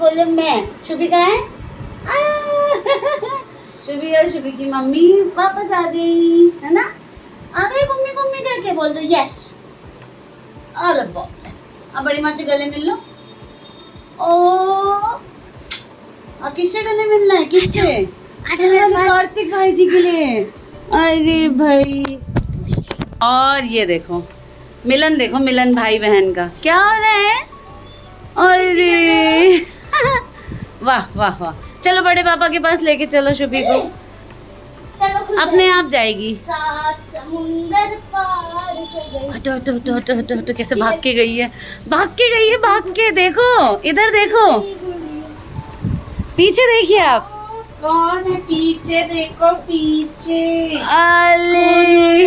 बोलो मैं। शुभी कहाँ है? शुभी और शुभी की मम्मी वापस आ गई है ना? आ गई मम्मी मम्मी करके बोल दो यस। अब बड़ी माँ से गले मिल लो। ओ किससे गले मिलना है? किससे? कार्तिक भाई जी के लिए। अरे भाई, और ये देखो मिलन, देखो मिलन भाई बहन का क्या हो रहा है। अरे वाह वाह वाह, चलो बड़े पापा के पास लेके चलो शुभी को, अपने आप जाएगी। समुंदर पार से गई। हटो हटो हटो हटो हटो हटो, कैसे भाग के गई है, भाग के गई है, भाग के देखो, इधर देखो, पीछे देखिए आप। कौन है पीछे? देखो पीछे। अली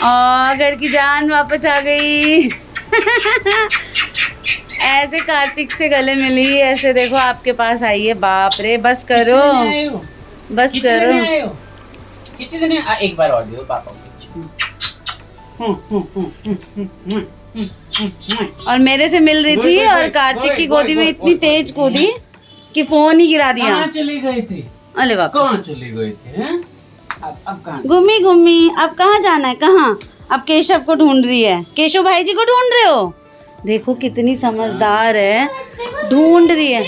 और घर की जान वापस आ गई। ऐसे कार्तिक से गले मिली, ऐसे देखो आपके पास आई है। बाप रे, बस करो, बस करो। एक बार और दो पापा और मेरे से मिल रही थी और कार्तिक की गोदी में इतनी तेज कूदी कि फोन ही गिरा दिया। कहाँ चले गए थे? अरे बाप, कहाँ चले गए थे हैं? अब कहाँ? घूमी घूमी, अब कहाँ जाना है? कहाँ? अब केशव को ढूंढ रही है। केशव भाई जी को ढूंढ रहे हो? देखो कितनी समझदार है, ढूंढ रही है।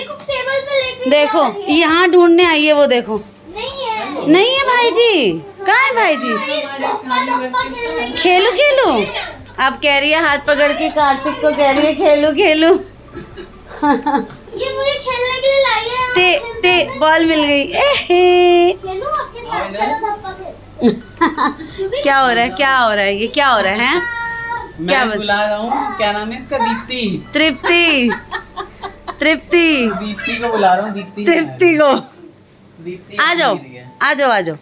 देखो यहाँ ढूंढने आई है वो, देखो नहीं है भाई जी। कहाँ है भाई जी? खेलू खेलू, अब कह रही है हाथ पकड़ के कार्तिक को कह रही है खेलू खेलू। ये मुझे खेलने के लिए लाई है। ते बॉल मिल गई। एहे खेलूं आपके साथ? चलो धप्पा खेल। क्या हो रहा है, क्या हो रहा है, ये क्या हो रहा है? क्या मैं बुला रहा हूँ, क्या नाम है इसका? दीप्ति। तृप्ति, तृप्ति, दीप्ति को बुला रहा हूँ। दीप्ति तृप्ति को दीप्ति आ जाओ, मेरी है। आ जाओ, आ जाओ।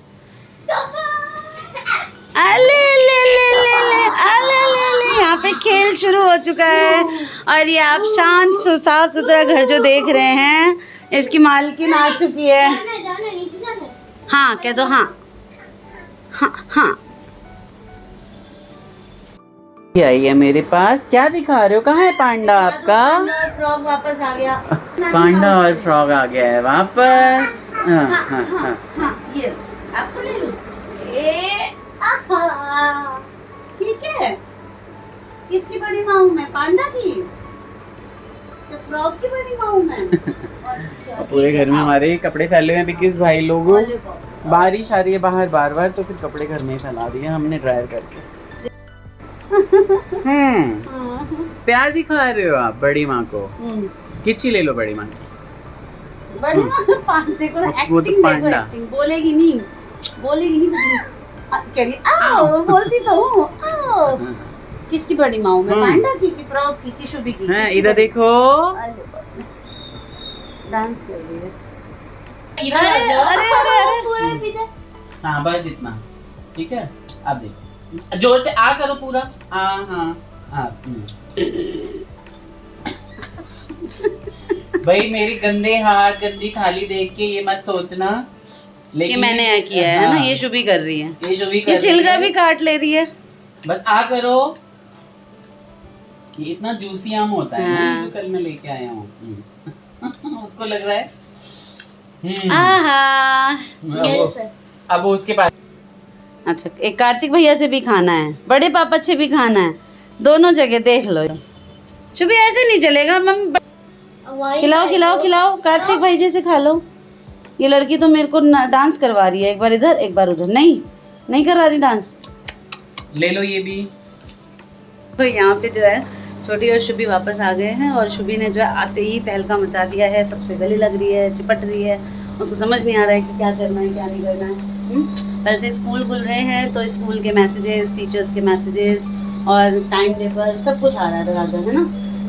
अले ले ले ले ले, अले ले ले, यहाँ पे खेल शुरू हो चुका है। और ये आप शांत साफ सुथरा घर जो देख रहे हैं, इसकी मालकिन आ चुकी है। जाना नीचे जाना। हाँ कह दो, हाँ हाँ हाँ। ये आई है मेरे पास। क्या दिखा रहे हो? कहाँ है पांडा आपका? फ्रॉग वापस आ गया। पांडा और फ्रॉग आ गया है वापस। हाँ हाँ हाँ। हाँ ये आपको ले लूं? ठीक है। किसकी बड़ी माँ हूँ मैं? पांडा की? तो फ्रॉग की बड़ी माँ हूँ मैं। अच्छा, पूरे घर में हमारे कपड़े फैले हुए हैं बिकॉज़ भाई लोगों बारिश आ रही है बाहर बार बार, तो फिर कपड़े घर में ही फैला दिए हमने ड्रायर करके। प्यार दिखा रहे हो आप बड़ी माँ को। किच्ची ले लो बड़ी माँ की। बड़ी माँ तो पांडे को एक्टिंग, वो तो देखो पांडा। एक्टिंग, बोलेगी नहीं, बोलेगी नहीं कुछ भी। कह रही आओ, बोलती तो हूँ आओ। किसकी बड़ी माँ हूँ मैं? पांडा की कि फ्रॉग की कि शुभी की? हाँ, इधर देखो। डांस कर रही है। इधर अरे पीछे। हाँ बस इतना, ठीक है। अब देखो, जोर से आ करो पूरा। हाँ हाँ हाँ। भाई मेरी गंदे हाथ गंदी थाली देख के ये मत सोचना कि मैंने यहाँ किया है ना, ये शुभी कर रही है। ये शुभी कर ये रही छिलका है। भी काट ले रही है। बस आ करो। ये इतना जूसी आम होता है ना, हाँ। जो कल मैं लेके आया हूँ। उसको लग रहा है। आहा। अब वो उसके पास। अच्छा, एक कार्तिक भैया से भी खाना है, बड़े पापा से भी खाना है, दोनों जगह देख लो। शुभी ऐसे नहीं चलेगा मम्मी, खिलाओ खिलाओ खिलाओ, कार्तिक भाई जैसे खा लो। ये लड़की तो मेरे को डांस करवा रही है, एक बार इधर एक बार उधर। नहीं नहीं करा रही डांस। ले लो ये भी। तो यहाँ पे जो है छोटी और शुभी वापस आ गए हैं, और शुभी ने जो है आते ही तहलका मचा दिया है, सबसे गले लग रही है, चिपट रही है। उसको समझ नहीं आ रहा है कि क्या करना है क्या नहीं करना है। कल से स्कूल खुल रहे हैं तो स्कूल के मैसेजेस, टीचर्स के मैसेजेस और टाइम टेबल सब कुछ आ रहा है धड़ाधड़, है ना।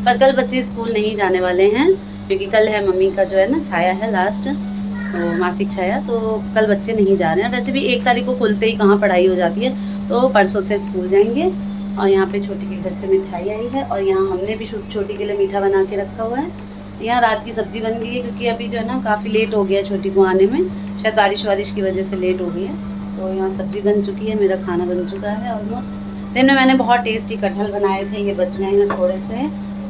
पर कल बच्चे स्कूल नहीं जाने वाले हैं क्योंकि कल है मम्मी का जो है ना छाया है लास्ट, तो मासिक छाया, तो कल बच्चे नहीं जा रहे हैं। वैसे भी 1 तारीख को खुलते ही कहाँ पढ़ाई हो जाती है, तो परसों से स्कूल जाएंगे। और यहाँ पे छोटी के घर से मिठाई आई है, और यहाँ हमने भी छोटी के लिए मीठा बना के रखा हुआ है। यहाँ रात की सब्जी बन गई है क्योंकि अभी जो है ना काफ़ी लेट हो गया छोटी को आने में, शायद बारिश की वजह से लेट हो गई है। तो यहाँ सब्जी बन चुकी है, मेरा खाना बन चुका है ऑलमोस्ट। दिन में मैंने बहुत टेस्टी कटहल बनाए थे, ये बच गए हैं थोड़े से,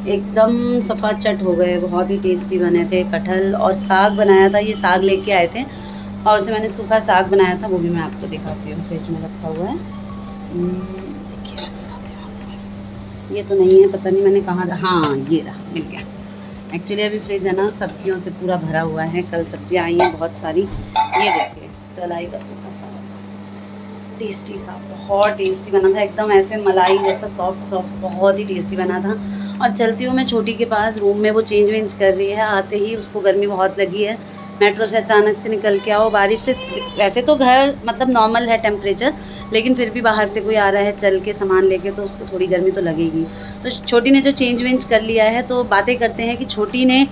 एकदम सफ़ा चट हो गए, बहुत ही टेस्टी बने थे। कटहल और साग बनाया था, ये साग लेके आए थे और उसे मैंने सूखा साग बनाया था, वो भी मैं आपको दिखाती हूँ। फ्रिज में रखा हुआ है, देखिए दिखाती हूँ आपको। ये तो नहीं है, पता नहीं मैंने कहाँ, हाँ ये रहा, मिल गया। एक्चुअली अभी फ्रिज है ना सब्जियों से पूरा भरा हुआ है, कल सब्जियाँ आई हैं बहुत सारी। ये देखिए चल आई का सूखा साग, टेस्टी सा, बहुत टेस्टी बना था, एकदम ऐसे मलाई जैसा सॉफ्ट सॉफ्ट, बहुत ही टेस्टी बना था। और चलती हूँ मैं छोटी के पास रूम में, वो चेंज वेंज कर रही है। आते ही उसको गर्मी बहुत लगी है, मेट्रो से अचानक से निकल के आओ, बारिश से, वैसे तो घर मतलब नॉर्मल है टेम्परेचर, लेकिन फिर भी बाहर से कोई आ रहा है चल के सामान लेके, तो उसको थोड़ी गर्मी तो लगेगी। तो छोटी ने जो चेंज वेंज कर लिया है, तो बातें करते हैं कि छोटी ने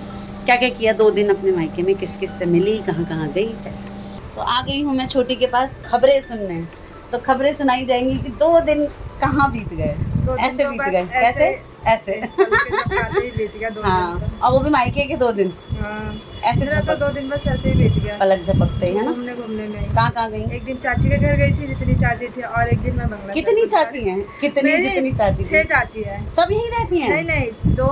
क्या क्या किया 2 दिन अपने मायके में, किस किस से मिली, कहाँ कहाँ गई। चल तो आ गई हूँ मैं छोटी के पास खबरें सुनने। तो खबरें सुनाई जाएंगी कि 2 दिन कहाँ बीत गए, ऐसे बीत गए, कैसे ऐसे हाँ, और वो भी मायके के 2 दिन ऐसे तो 2 दिन बस ऐसे ही बीत गया, पलक झपकते हैं ना। घूमने में कहाँ गई? एक दिन चाची के घर गई थी, जितनी चाची थी, और एक दिन मैं बंगला। कितनी चाची हैं? कितनी जितनी चाची? 6 चाची है। सब यहीं रहती हैं? नहीं 2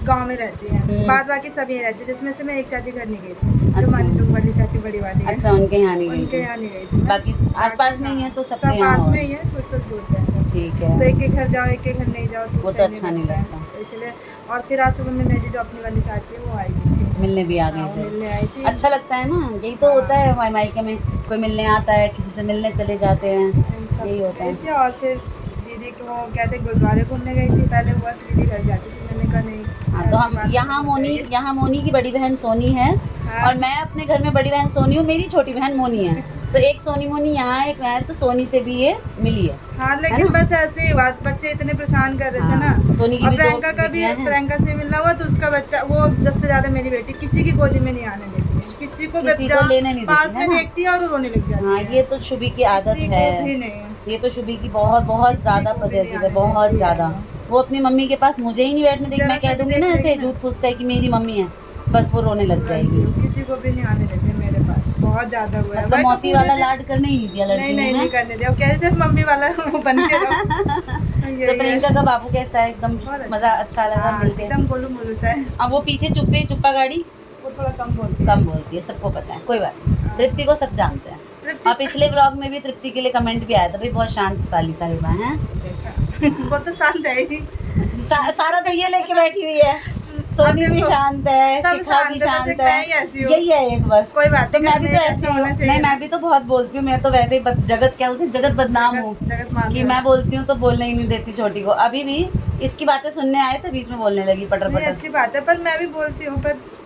गांव में रहती हैं, बाद बाकी सब यहीं रहती है, जिसमें से मैं एक चाची घर नहीं गई थी, अच्छा। जो वाली चाची बड़ी वाली है। अच्छा, उनके यहाँ नहीं गई? उनके यहाँ नहीं गई थी। बाकी आसपास में ही है, तो सब सबके यहाँ पास में ही है, थोड़ी दूर पे है। ठीक है, तो एक के घर जाओ, एक के घर नहीं जाओ, वो तो अच्छा नहीं लगता, इसलिए। और फिर आज सुबह में मेरी जो अपनी वाली चाची है वो आई थी, मिलने भी आ गई हाँ, थी। मिलने आई थी। अच्छा लगता है ना, यही तो होता है हमारे मायके में, कोई मिलने आता है, किसी से मिलने चले जाते हैं, यही होता है। और फिर दीदी को वो कहते गुरुद्वारे घूमने गई थी, पहले हुआ कि दीदी घर जाती थी, मैंने कहा नहीं। हाँ, तो हम यहाँ मोनी की बड़ी बहन सोनी है, और मैं अपने घर में बड़ी बहन सोनी हूँ, मेरी छोटी बहन मोनी है, तो एक सोनी मोनी यहाँ, एक मैं, तो सोनी से भी ये मिली है। हाँ, लेकिन बस ऐसे ही बात, बच्चे इतने परेशान कर रहे थे ना। सोनी की भी प्रियंका का भी, प्रियंका से मिलना हुआ, तो उसका बच्चा, वो सबसे ज्यादा मेरी बेटी किसी की गोदी में नहीं आने देती है, किसी को लेने नहीं पास में देखती है और रोने लग जाती है। हाँ, ये तो शुभी की आदत है, ये तो शुभी की बहुत ज्यादा पॉसेसिव है, बहुत ज्यादा। वो अपनी मम्मी के पास मुझे ही नहीं बैठने देगी, मैं कह दूंगी ना ऐसे झूठ फूस का कि मेरी मम्मी है, बस वो रोने लग जाएगी। किसी को भी नहीं आने देते मेरे पास, बहुत ज्यादा हुआ है। मतलब मौसी वाला लाड करने ही नहीं दिया लड़की ने? नहीं करने दिया, वो कह रहे सिर्फ मम्मी वाला वो बन के रहो। तो प्रियंका का बाबू कैसा है? एकदम मजा, अच्छा लगा मिलके? एकदम गोलू मोलू सा है। अब वो पीछे चुप्पा गाड़ी वो थोड़ा कम बोलती है, सबको पता है, कोई बात नहीं, तृप्ति को सब जानते हैं। और पिछले व्लॉग में भी तृप्ति के लिए कमेंट भी आया था, भाई बहुत शांत साली साहिबा है। वो तो शांत है ही, सारा तो ये लेके बैठी हुई है, सोनी भी शांत है, शिखा भी शांत है, यही है एक बस। कोई बात तो मैं भी तो ऐसे हूँ, नहीं मैं भी तो बहुत बोलती हूँ, मैं तो वैसे ही जगत क्या बोलते हैं, जगत बदनाम हूँ कि मैं बोलती हूँ तो बोलने ही नहीं देती छोटी को। अभी भी इसकी बातें सुनने आए तो बीच में बोलने लगी पटर पटर। अच्छी बात है, पर मैं भी बोलती हूँ, पर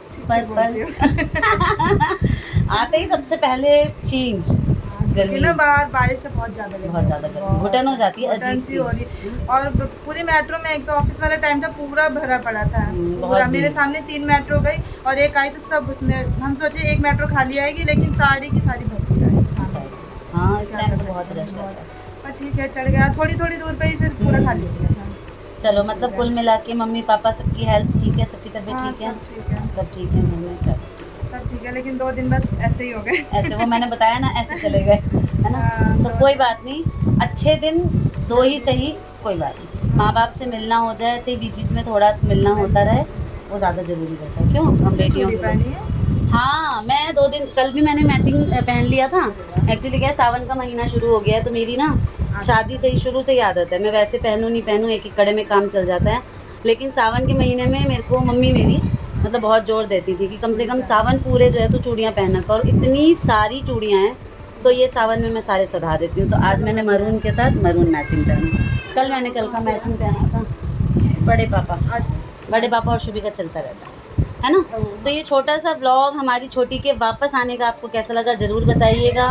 आते ही सबसे पहले चेंज गर्मी ना, बाहर बारिश से बहुत ज्यादा गर्मी, घुटन हो जाती है, अजीब सी हो रही है। और पूरी मेट्रो में, एक तो ऑफिस वाला टाइम था, पूरा भरा पड़ा था पूरा। मेरे सामने 3 मेट्रो गई और एक आई, तो सब उसमें हम सोचे एक मेट्रो खाली आएगी, लेकिन सारी की सारी भरती आई। हाँ, इस टाइम तो बहुत रश रहता है, पर ठीक है, चढ़ गया, थोड़ी दूर पे ही फिर पूरा खाली हो गया था। चलो, मतलब कुल मिला के मम्मी पापा सबकी हेल्थ ठीक है, सबकी तबीयत ठीक है, सब ठीक है घर में, सब ठीक है, लेकिन 2 दिन बस ऐसे ही हो गए। ऐसे, वो मैंने बताया ना, ऐसे चले गए, है ना। तो कोई बात नहीं, अच्छे दिन 2 ही सही, कोई बात नहीं। माँ बाप से मिलना हो जाए, ऐसे बीच बीच में थोड़ा मिलना होता रहे, वो ज़्यादा ज़रूरी रहता है। क्यों, हम बेटियों को। हाँ, मैं 2 दिन, कल भी मैंने मैचिंग पहन लिया था। एक्चुअली क्या है, सावन का महीना शुरू हो गया है, तो मेरी ना शादी से ही शुरू से ही आदत है, मैं वैसे पहनूँ नहीं पहनूँ, एक एक कड़े में काम चल जाता है। लेकिन सावन के महीने में मेरे को मम्मी मेरी मतलब बहुत जोर देती थी कि कम से कम सावन पूरे जो है तो चूड़ियाँ पहनना कर, और इतनी सारी चूड़ियाँ हैं, तो ये सावन में मैं सारे सधा देती हूँ। तो आज मैंने मरून के साथ मरून मैचिंग पहना। कल मैंने कल का मैचिंग पहना था, बड़े पापा और शुभी का चलता रहता है ना। तो ये छोटा सा व्लॉग हमारी छोटी के वापस आने का आपको कैसा लगा ज़रूर बताइएगा,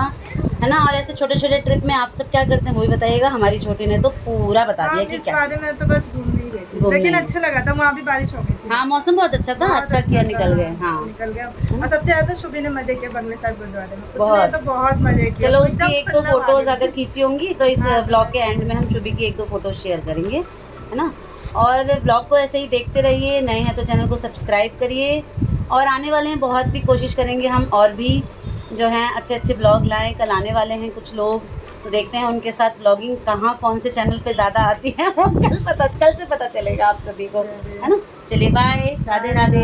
है ना। और ऐसे छोटे छोटे ट्रिप में आप सब क्या करते हैं वो भी बताइएगा। हमारी छोटी ने तो पूरा बता दिया कि क्या। बारे में तो बस घूमने ही गई थी, लेकिन अच्छा लगा था, वहाँ भी बारिश हो गई थी। हाँ, मौसम बहुत अच्छा था, अच्छा किया, निकल गए। हाँ, निकल गया। और सबसे ज्यादा शुभी ने मजे किए बंगले साहिब गुरुद्वारे में, बहुत मजे किए। चलो, उसकी 1-2 फोटोज अगर खींची होंगी तो इस ब्लॉग के एंड में हम शुभी की 1-2 फोटोज शेयर करेंगे, है ना। और ब्लॉग को ऐसे ही देखते रहिए, नए हैं तो चैनल को सब्सक्राइब करिए, और आने वाले हैं बहुत भी कोशिश करेंगे हम और भी जो हैं अच्छे अच्छे ब्लॉग लाएं। कल आने वाले हैं कुछ लोग, तो देखते हैं उनके साथ ब्लॉगिंग कहाँ कौन से चैनल पे ज़्यादा आती है वो कल से पता चलेगा आप सभी को, है ना। चलिए बाय, राधे राधे।